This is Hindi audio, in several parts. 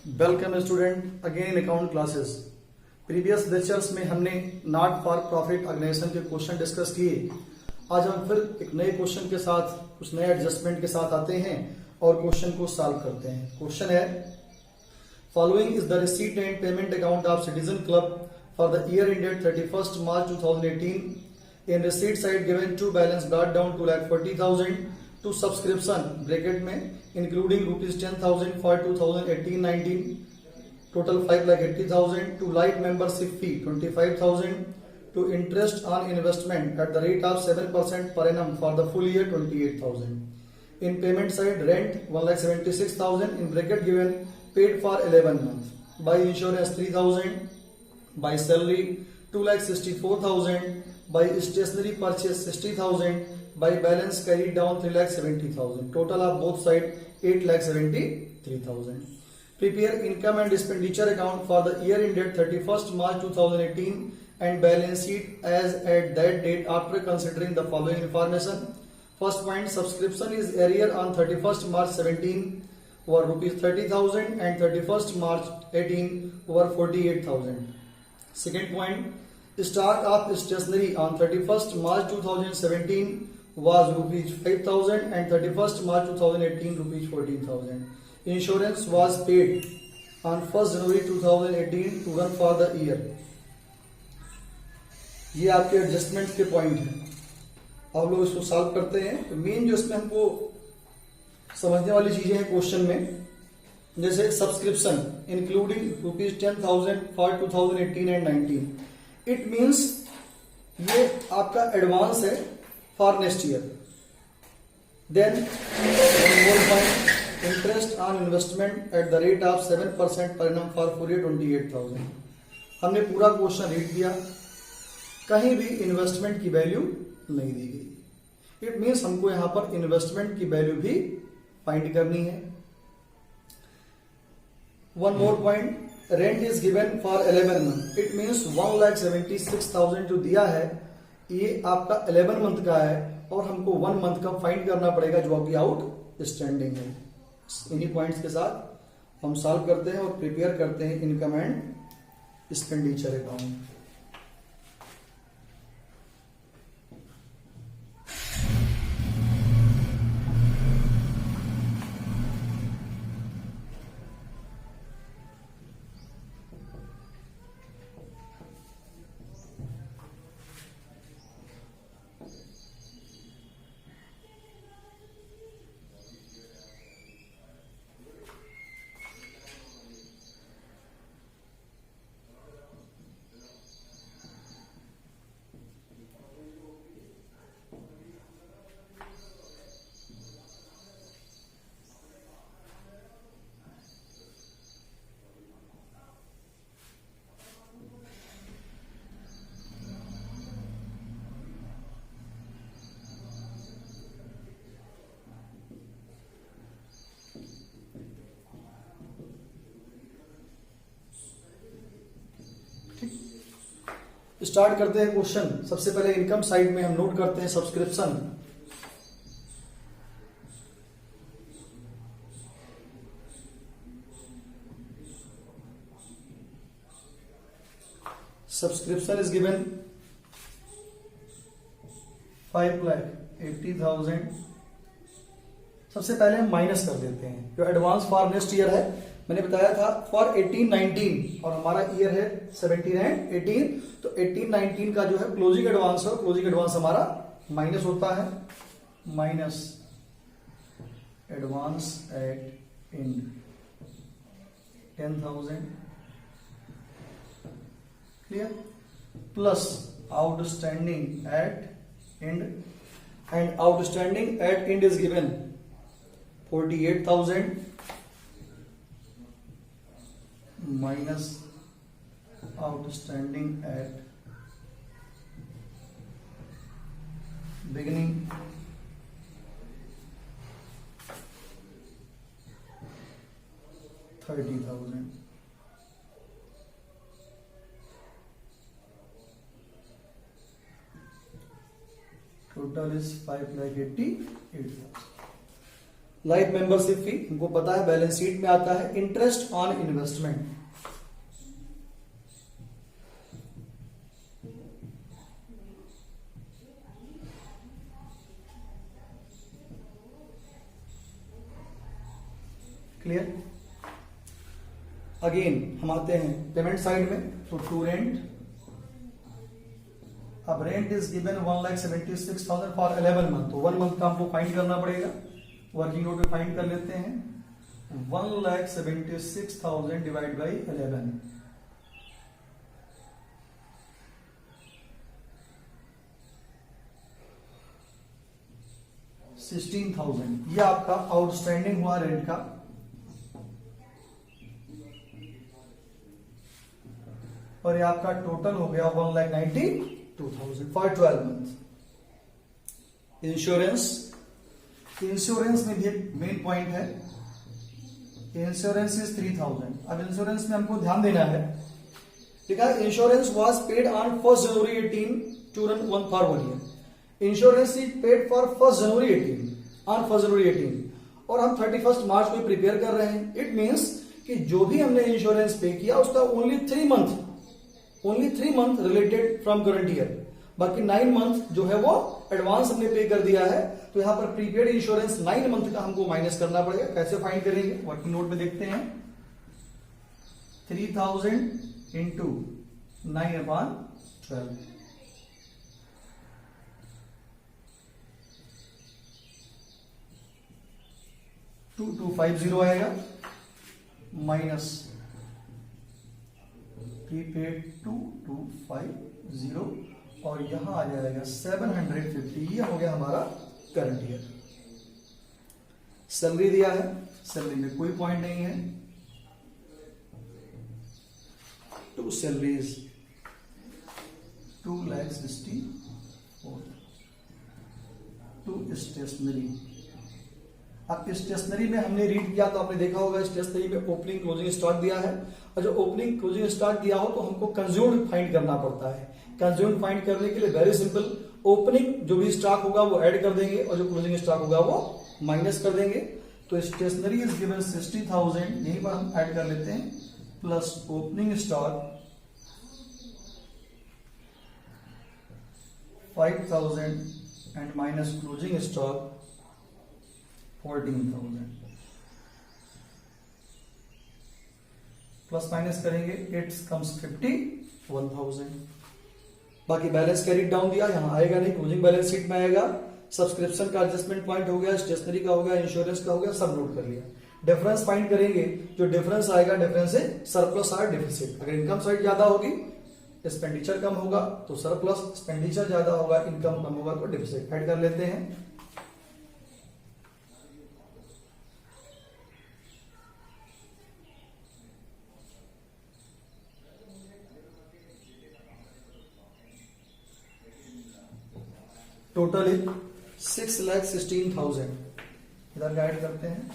Welcome student again in account classes. Previous lectures में हमने नॉट फॉर प्रॉफिट ऑर्गेनाइजेशन के क्वेश्चन डिस्कस किए। आज हम फिर एक नए क्वेश्चन के साथ कुछ नए एडजस्टमेंट के साथ आते हैं और क्वेश्चन को सॉल्व करते हैं। क्वेश्चन है, following is the receipt and payment account of citizen club for the year ended 31st March 2018. In receipt side given to balance brought down 2,40,000 to subscription bracket में including rupees 10,000 for 2018-19 total 5,80,000 to life membership fee 25,000 to interest on investment at the rate of 7% per annum for the full year 28,000. In payment side rent 1,76,000 in bracket given paid for 11 months, by insurance 3,000, by salary 2,64,000, by stationery purchase 60,000, by balance carried down 3,70,000. Total of both side 8,73,000. Prepare income and expenditure account for the year ended 31st March 2018 and balance sheet as at that date after considering the following information. First point, subscription is arrear on 31st March 17 over rupees 30,000 and 31st March 18 over 48,000. Second point, stock of stationery on 31st March 2017 was rupees 5,000 and 31st March 2018 rupees 14,000. Insurance was paid on 1st January 2018 to run for the year. ये आपके एडजस्टमेंट के पॉइंट हैं। अब लोग इसको सॉल्व करते हैं। तो मेन जो इसमें हमको समझने वाली चीजें हैं क्वेश्चन में, जैसे subscription including rupees 10,000 for 2018 and 19, it means ये आपका एडवांस है for next year. Then interest on investment at the rate of 7% per annum for पूरे 28,000। हमने पूरा क्वेश्चन रीड किया, कहीं भी इन्वेस्टमेंट की वैल्यू नहीं दी गई। इट मीन्स हमको यहां पर इन्वेस्टमेंट की वैल्यू भी फाइंड करनी है। One more point, rent is given for 11 month, it means 1,76,000 जो दिया है ये आपका 11 मंथ का है और हमको 1 मंथ का फाइंड करना पड़ेगा जो अभी आउट स्टैंडिंग है। इन्हीं पॉइंट्स के साथ हम सॉल्व करते हैं और प्रिपेयर करते हैं income and expenditure account. Start करते हैं क्वेश्चन। सबसे पहले इनकम साइड में हम नोट करते हैं सब्सक्रिप्शन। Subscription is given 5,80,000। सबसे पहले हम माइनस कर देते हैं जो एडवांस फॉर नेक्स्ट ईयर है। मैंने बताया था फॉर 18-19 और हमारा ईयर है 17 एंड 18, तो 18-19 का जो है क्लोजिंग एडवांस है, क्लोजिंग एडवांस हमारा माइनस होता है, minus advance at and 10,000 clear, plus outstanding at and, and outstanding at and is given 48,000 minus outstanding at beginning 30,000. Total is 5,80,000. Life membership fee हमको पता है बैलेंस शीट में आता है। Interest on investment, clear. Again हम आते हैं पेमेंट साइड में, तो टू रेंट, अब rent is given 1,76,000 for 11 month, तो 1 मंथ का हमको फाइंड करना पड़ेगा। वर्किंग नोट में फाइंड कर लेते हैं, 1,76,000 डिवाइड बाई 11, $16,000, ये आपका आउटस्टैंडिंग हुआ रेंट का। और ये आपका टोटल हो गया 1,92,000 फॉर 12 मंथ। इंश्योरेंस, इंश्योरेंस में भी एक मेन पॉइंट है, इंश्योरेंस इज 3,000। अब इंश्योरेंस में हमको ध्यान देना है, ठीक है। Insurance was paid on 1 January 18 to run 1 for 1 year. Insurance is paid for 1 January 18 on 1 January 18 और हम 31 मार्च को प्रिपेयर कर रहे हैं। इट मींस कि जो भी हमने इंश्योरेंस पे किया उसका only 3 month related from current year, बाकी 9 मंथ जो है वो एडवांस हमने पे कर दिया है। तो यहां पर प्रीपेड इंश्योरेंस 9 मंथ का हमको माइनस करना पड़ेगा। कैसे फाइंड करेंगे, वर्किंग नोट में देखते हैं, 3,000 इंटू 9/12, 2250 आएगा, माइनस प्रीपेड 2250 और यहां आ जाएगा 750। ये हो गया हमारा करंट ईयर। सैलरी दिया है, सैलरी में कोई पॉइंट नहीं है। 2 सैलरीज 2,64,000। 2 स्टेशनरी, अब स्टेशनरी में हमने रीड किया तो आपने देखा होगा स्टेशनरी में ओपनिंग क्लोजिंग स्टॉक दिया है, और जो ओपनिंग क्लोजिंग स्टॉक दिया हो तो हमको कंज्यूम्ड फाइंड करना पड़ता है। कंज्यूम्ड फाइंड करने के लिए वेरी सिंपल, ओपनिंग जो भी स्टॉक होगा वो ऐड कर देंगे और जो क्लोजिंग स्टॉक होगा वो माइनस कर देंगे। तो स्टेशनरी इज गिवन 60,000, यहीं पर हम ऐड कर लेते हैं, plus opening stock 5,000 and minus closing stock 14,000, plus minus करेंगे इट कम्स 51,000। बाकी बैलेंस कैरिड डाउन दिया, यहां आएगा नहीं, क्लोजिंग बैलेंस शीट में आएगा। सब्सक्रिप्शन का एडजस्टमेंट पॉइंट हो गया, स्टेशनरी का हो गया, इंश्योरेंस का हो गया, सब नोट कर लिया। डिफरेंस फाइंड करेंगे, जो डिफरेंस आएगा डिफरेंस से सरप्लस और डिफिसिट। अगर इनकम साइड ज्यादा होगी, एक्सपेंडिचर कम होगा तो सरप्लस, एक्सपेंडिचर ज्यादा होगा, इनकम कम होगा तो डिफिसिट। ऐड कर लेते हैं, टोटल 6,16,000 इधर गाइड करते हैं।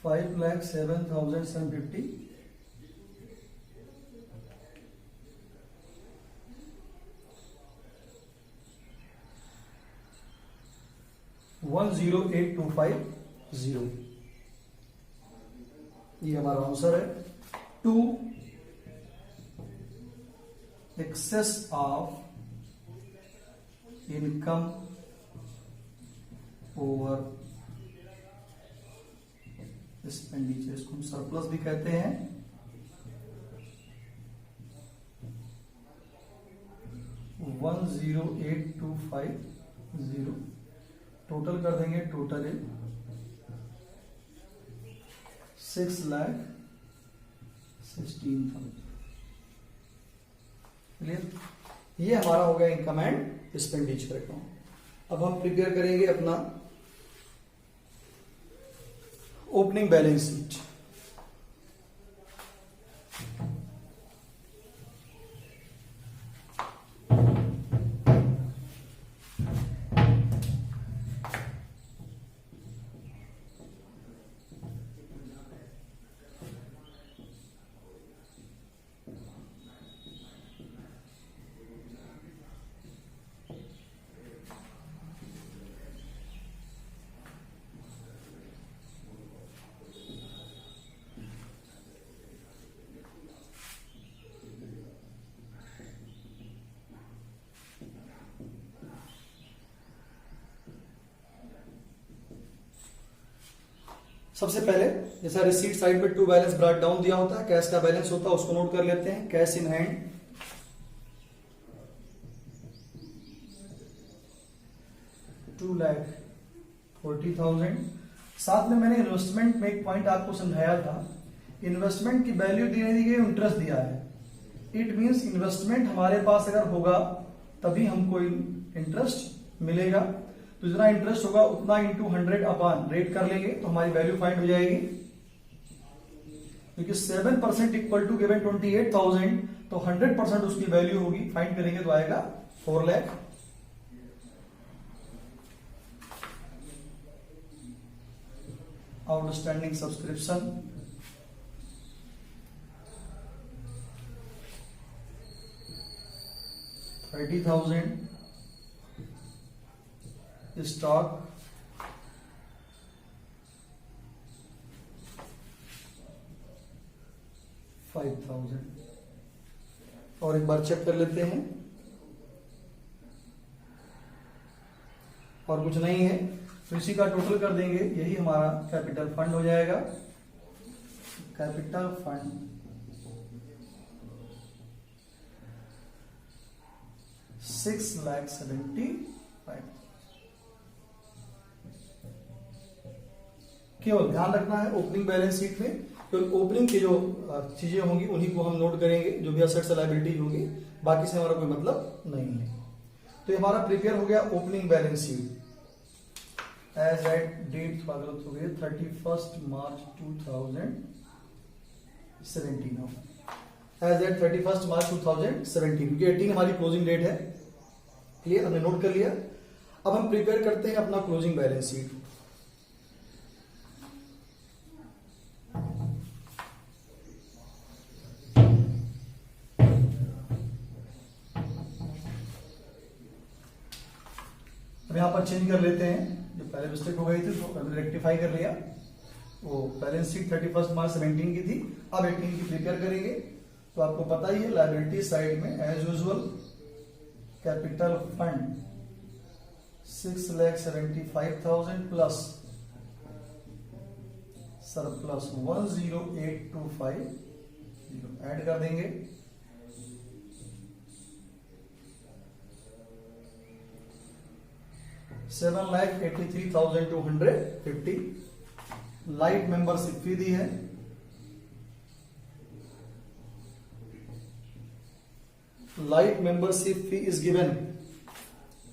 $5,07,750 108,250, ये हमारा आंसर है। 2 excess of income over expenditure, इसको हम सरप्लस भी कहते हैं। $108,250 टोटल कर देंगे, टोटल है 6,16,000। क्लियर, ये हमारा हो गया इनकम एंड एक्सपेंडिचर अकाउंट। अब हम प्रिपेयर करेंगे अपना ओपनिंग बैलेंस शीट। सबसे पहले जैसा रिसीट साइड पे टू बैलेंस ब्रॉट डाउन दिया होता है, कैश का बैलेंस होता है, उसको नोट कर लेते हैं। Cash in hand 2,40,000। साथ में मैंने इन्वेस्टमेंट में एक पॉइंट आपको समझाया था, इन्वेस्टमेंट की वैल्यू दी नहीं दी गई, इंटरेस्ट दिया है। इट मींस इन्वेस्टमेंट हमारे पास अगर होगा तभी हमको इंटरेस्ट मिलेगा। तो जितना इंटरेस्ट होगा उतना इंटू 100 अपॉन रेट कर लेंगे तो हमारी वैल्यू फाइंड हो जाएगी। क्योंकि 7% इक्वल टू गिवन 28,000, तो 100% उसकी वैल्यू होगी, फाइंड करेंगे तो आएगा 4 लाख। Outstanding subscription 30,000, stock 5,000। और एक बार चेक कर लेते हैं, और कुछ नहीं है तो इसी का टोटल कर देंगे, यही हमारा कैपिटल फंड हो जाएगा। Capital fund 6,75,000। केवल ध्यान रखना है ओपनिंग बैलेंस शीट में केवल ओपनिंग की जो चीजें होंगी उन्हीं को हम नोट करेंगे, जो भी असेट्स लायबिलिटी होगी, बाकी से हमारा कोई मतलब नहीं है। तो ये हमारा प्रिपेयर हो गया opening balance sheet as at date, थोड़ा गलत हो गया, 31 मार्च 2017 एज एट 31 मार्च 2017, क्योंकि 18 हमारी क्लोजिंग डेट है। क्लियर, हमने नोट कर लिया। अब हम प्रिपेयर करते हैं अपना क्लोजिंग बैलेंस शीट। अब यहां पर चेंज कर लेते हैं, जो पहले मिस्टेक हो गई थी तो हमने रेक्टिफाई कर लिया। वो बैलेंस शीट 31 मार्च 17 की थी, अब 18 की प्रिपेयर करेंगे। तो आपको पता ही है लायबिलिटी साइड में as usual capital fund 6,75,000 plus surplus 10825 add कर देंगे। $7,83,250 लाइट मेंबरशिप फी दी है। Life membership fee is given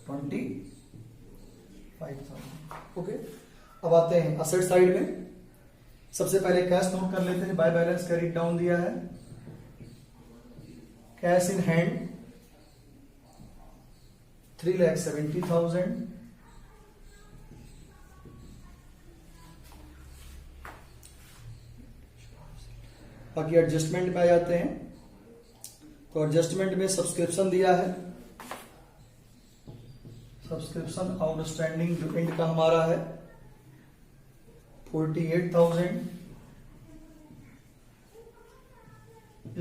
25,000। Okay, अब आते हैं असेट साइड में। सबसे पहले कैश नोट कर लेते हैं, बाय बैलेंस का रीड डाउन दिया है। Cash in hand 3,70,000। बाकी एडजस्टमेंट में आ जाते हैं, तो एडजस्टमेंट में सब्सक्रिप्शन दिया है। सब्सक्रिप्शन आउटस्टैंडिंग जो एंड का हमारा है 48,000।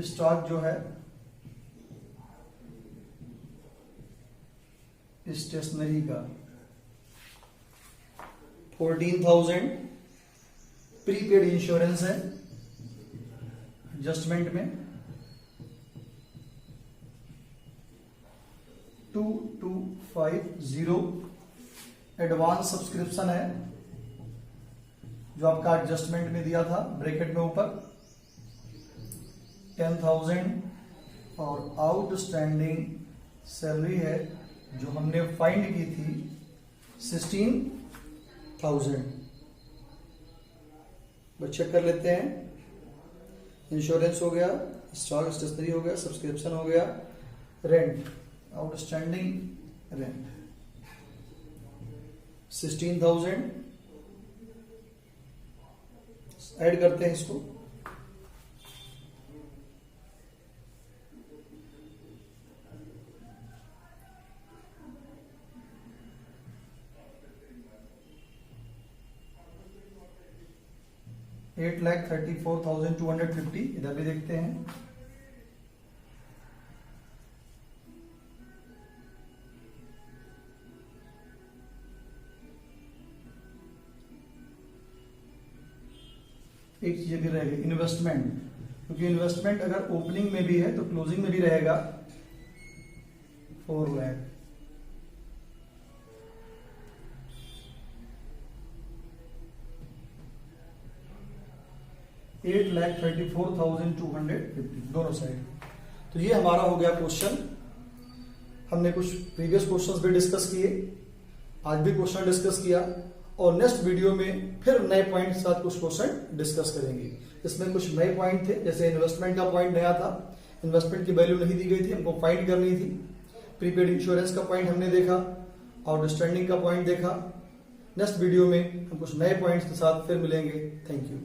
स्टॉक जो है स्टेशनरी का 14,000। प्रीपेड इंश्योरेंस है एडजस्टमेंट में 2,250। एडवांस सब्सक्रिप्शन है जो आपका एडजस्टमेंट में दिया था ब्रैकेट में ऊपर 10,000। और आउटस्टैंडिंग सैलरी है जो हमने फाइंड की थी 16,000। बस चेक कर लेते हैं। इंश्योरेंस हो गया, स्टॉक स्टेशनरी हो गया, सब्सक्रिप्शन हो गया, रेंट आउटस्टैंडिंग रेंट 16,000। ऐड करते हैं इसको। $8,34,250 इधर भी देखते हैं। एक चीज भी रहेगी इन्वेस्टमेंट, क्योंकि इन्वेस्टमेंट अगर ओपनिंग में भी है तो क्लोजिंग में भी रहेगा 4 लाख। $8,34,250 दोनों साइड। तो ये हमारा हो गया क्वेश्चन। हमने कुछ प्रीवियस क्वेश्चंस भी डिस्कस किए, आज भी क्वेश्चन डिस्कस किया, और नेक्स्ट वीडियो में फिर नए पॉइंट के साथ कुछ क्वेश्चन डिस्कस करेंगे। इसमें कुछ नए पॉइंट थे, जैसे इन्वेस्टमेंट का पॉइंट नया था, इन्वेस्टमेंट की वैल्यू नहीं दी गई थी, हमको फाइंड करनी थी। प्रीपेड इंश्योरेंस का पॉइंट हमने देखा, आउटस्टैंडिंग का पॉइंट देखा। नेक्स्ट वीडियो में हम कुछ नए पॉइंट्स के साथ फिर मिलेंगे। Thank you.